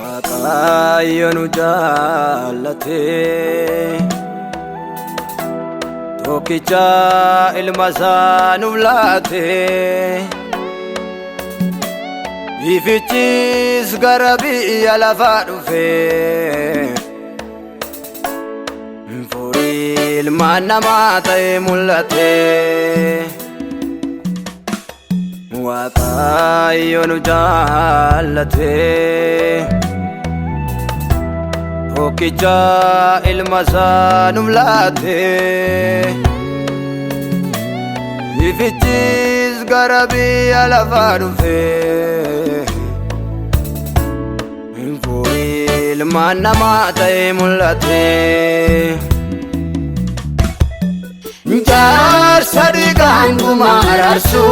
Waaqayyoon jaallate tokkicha ilma isaa nuuf laate ifichis gara biyya lafaa dhufe furii ilmaan namaa ta'e mul'ate. Waaqayyoon jaallate tokkicha ilma isaa nuuf laate ifichis gara biyya lafaa dhufe furii ilmaan namaa ta'e mul'ate. Jaarsa dhiigaan gumaa araarsu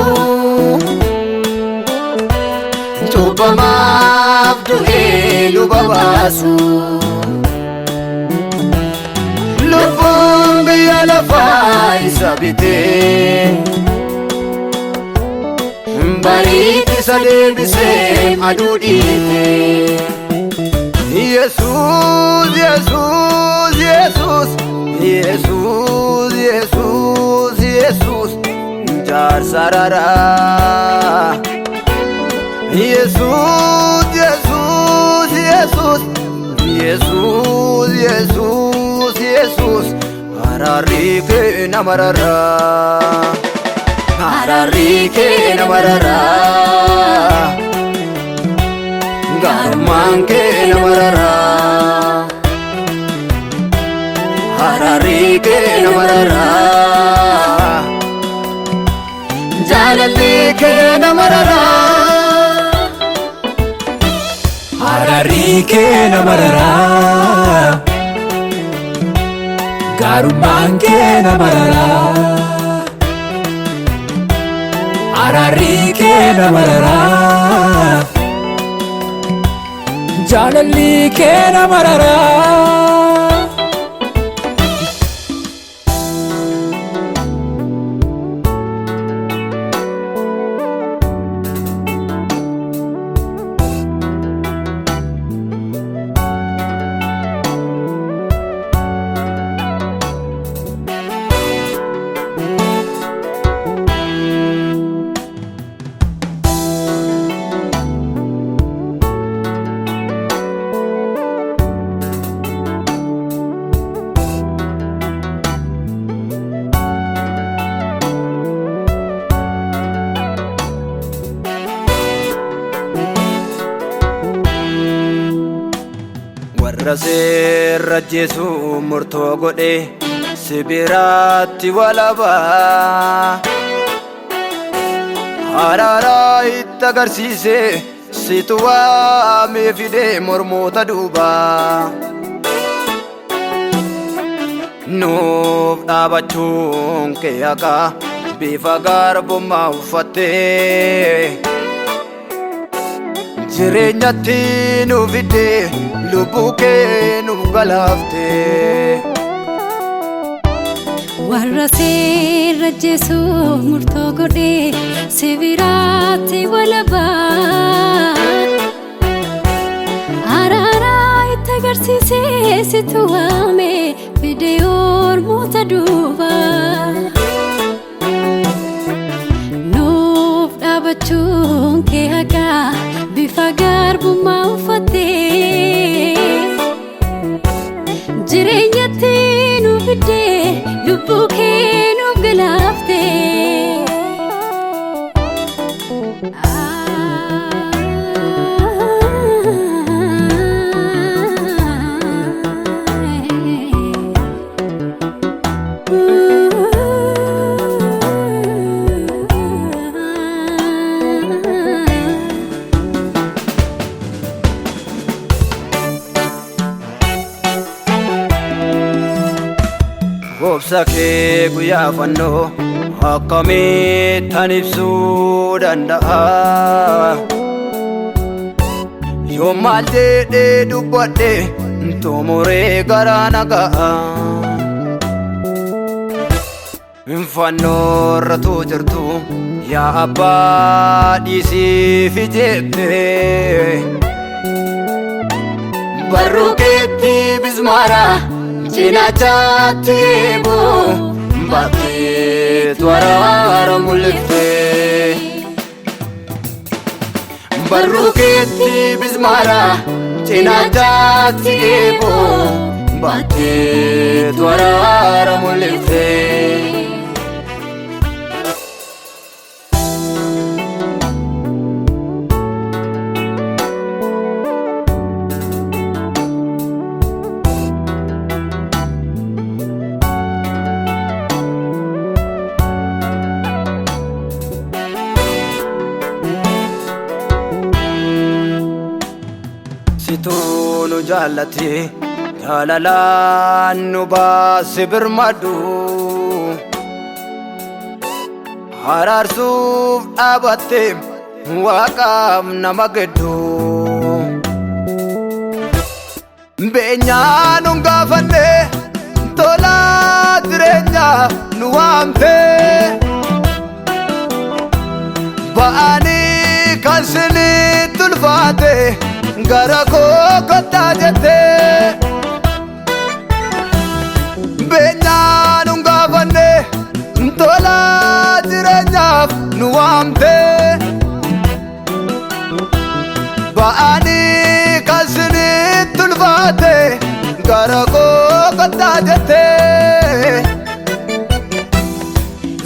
cubbamaaf du'ee luba baasu lubbuun biyya lafaa isa bitee bariitti isa deebisee aduu dhiite. Yesuus Yesuus Yesuus Yesuus Yesuus Yesuus jaarsa araraa. Yesuus Yesuus Yesuus Yesuus Yesuus Yesuus araarri kee nama araraa. Araarri kee nama araraa. Gaarummaan kee nama araraa. Araarri kee nama araraa. Jaalalli kee nama araraa. Araarri kee nama araraa. Gaarummaan kee nama araraa. Araarri kee nama araraa. Jaalalli kee nama araraa. Warra seerra Jeesu murtoo godhe si biraatti walabaa araaraa itti agarsiise situ waamee fide mormoota duubaa. Nuuf dhaabachuun kee haqa bifa garbummaa uffattee jireenyatti nuuf fidde lubbuu kee nuuf galaaftee. Warra seerra Jeesu murtoo godhe si biraatti walabaa araaraa itti agarsiise situ waamee fide mormoota duubaa. Nuuf dhaabachuun kee haqa bifa garbummaa uffattee jireenyatti nuuf fidde lubbuu kee nuuf galaaftee. Gobsa kee guyyaa fannoo akkamittan ibsuu danda'a? Yoo maal jedhee dubbadhe xumuree garaa na ga'a. Fannoorra tu jirtu yaa abbaa dhiisiif jettee barruu keetti bismaara cinaachaatti eeboo baatteetu araara mul'iftee. Barruu keetti bismaara cinaachaatti eeboo baatteetu araara mul'iftee. Situu nu jaallate jaalalaan nu baase birmadhu araarsuuf dhaabatte waaqaaf nama gidduu. Beenyaa nun gaafanne tolaa jireenyaa nu waamte ba'anii kan sinitti ulfaate gara koo kottaa jettee. Beenyaa nun gaafanne tolaa jireenyaaf nu waamte ba'anii kan sinitti ulfaate gara koo kottaa jettee.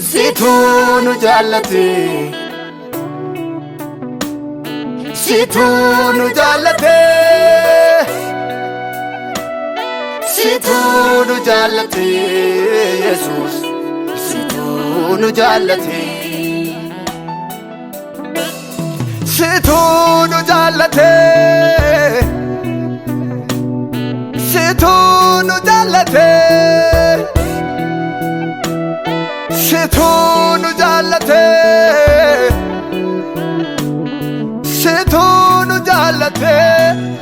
Situu nu jaallate situu nu jaallate situu nu jaallate Yesuus situu nu jaallate. Situu nu jaallate situu nu jaallate situu nu jaallate situu nu jaallate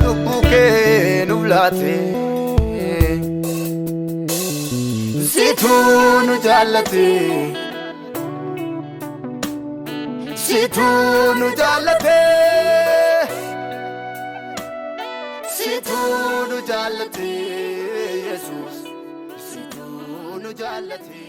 lubbuu kee nuuf laate. Situu nu jaallate situu nu jaallate situu nu jaallate Yesuus situu nu jaallate.